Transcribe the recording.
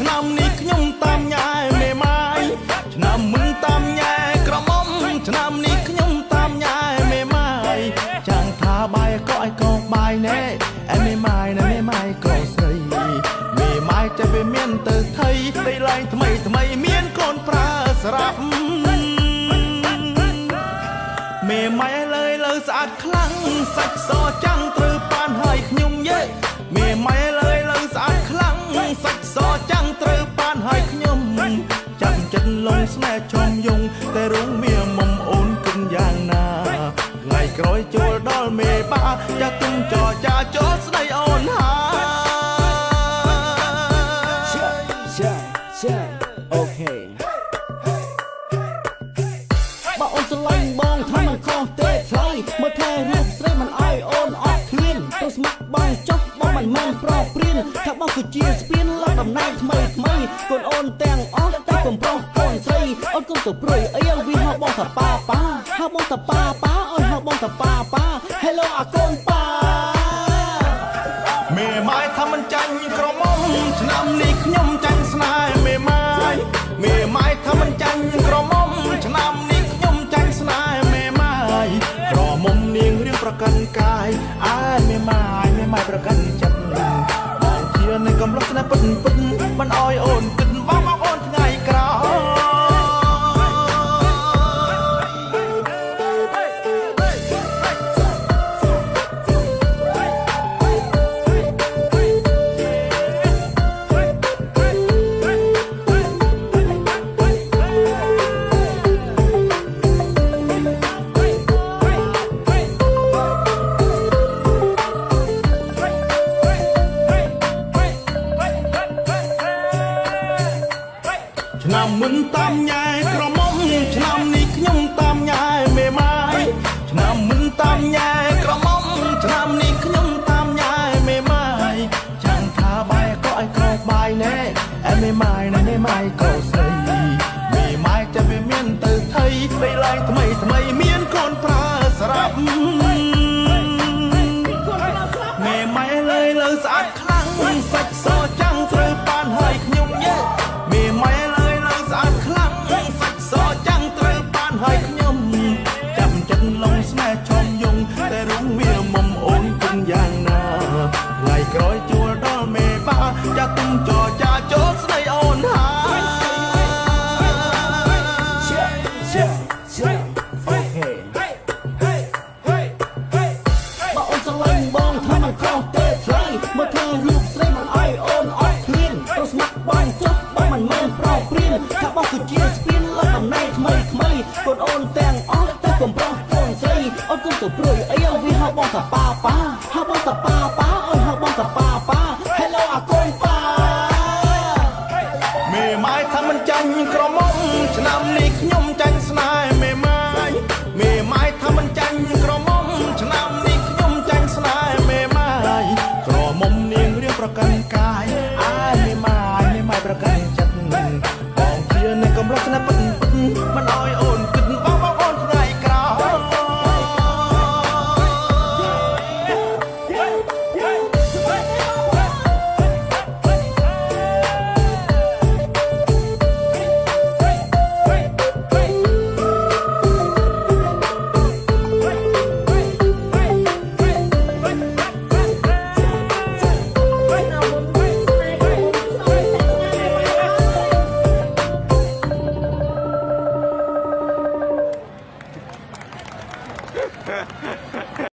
ឆ្នាំនេះខ្ញុំតាមញ៉ែមេម៉ាយឆ្នាំមុនតាមញ៉ែក្រមុំឆ្នាំនេះខ្ញុំតាមញ៉ែមេម៉ាយចាំងថាបាយក៏ឲ្យកោបាយណែអែមេម៉ាយណែមេម៉ាយក៏ស្រីមេម៉ាយតែវាមានទៅថៃដីឡើងថ្មីថ្មីមានកូនប្រើស្រាប់មេម៉ាយលើលើស្អាតខ្លាំងសាច់សចាំងត្រូវប៉ានហើយខ្ញុំយេមេម៉ាយលើលើស្អាតខ្លាំងសាច់សចាំងត្រូវប៉ានហើយខ្ញុំចាំចិត្តលងស្នេហ៍ជុំយងតែរងមាមុំអូនគិនយ៉ាងណាថ្ងៃក្រោយចូលដល់មេបាចាទុំចរចាចូលស្ដីអូនហើយអូខេបើអូនស្រឡាញ់បងថាមិនខុសទេឆ្លើយមើលថែរូបស្រីមិនអោយអូនអត់ឃ្លានទៅស្ម័គ្របងចុះបងមិនមែនប្រព្រៀនថាបងគឺជាស្ពានលតំណែងថ្មីថ្មីកូនអូនទាំងអស់តែកំប្រុសកូនស្រីអូនគុំទៅព្រួយអីវាហៅបងថាប៉ាប៉ាហៅបងថាប៉ាប៉ាអូនហៅបងថាប៉ាប៉ា Hello អាកូនប៉ាមេម៉ាយថាមិនចាញ់ក្រមុំឆ្នាំនេះខ្ញុំចាញ់ស្នេហ៍មេម៉ាយមេម៉ាយថាមិនចាញ់ក្រមុំឆ្នាំនេះខ្ញុំចាញ់ស្នេហ៍មេម៉ាយក្រមុំនាងរៀងប្រកាន់កាយអើមេម៉ាយប្រកាន់ចិត្តបងជានៅកំឡុងស្នេហ៍ពិតមិនអោយអូនគិតបងមកអូនថ្ងៃក្រោយឆ្នាំមុនតាមញ៉ែក្រមុំឆ្នាំនេះខ្ញុំតាមញ៉ែមេម៉ាយឆ្នាំមុនតាមញ៉ែក្រមុំឆ្នាំនេះខ្ញុំតាមញ៉ែមេម៉ាយចាំងថាបាយក៏ឲ្យកោបាយណែអែមេម៉ាយណែមេម៉ាយក៏ស្រីមេម៉ាយតែវាមានទៅថៃដីឡើងថ្មីថ្មីមានកូនប្រើស្រាប់មេម៉ាយលើស្អាតខ្លាំងសាច់សចាំងត្រូវប៉ានហើយខ្ញុំយេមេម៉ាយហើយខ្ញុំចាំចិត្តលងស្នេហ៍ឈំយងតែរងវាមុំអូនគុំយ៉ាងណាថ្ងៃក្រោយជួលដល់មេបាចាទុំចរចាចូលស្ដីអូនហើយអូខេបើអូនស្រឡាញ់បងថាមិនខុសទេឆ្លើយមើលថែរូបស្រីមិនអោយអូនអត់ឃ្លានទៅស្ម័គ្របងចុះបងមិនមែនប្រព្រៀនថាបងគឺជាស្ពានលតំណែងថ្មីថ្មីកូនអូនទាំងអស់តែកំប្រុសកូនស្រីអូនគុំទៅព្រួយអីវាហៅបងថាប៉ាប៉ាហៅបងថាប៉ាប៉ាអូនហៅបងថាប៉ាប៉ា Hello អាកូនប៉ាមេម៉ាយថាមិនចាញ់ក្រមុំឆ្នាំនេះខ្ញុំចាញ់ស្នេហ៍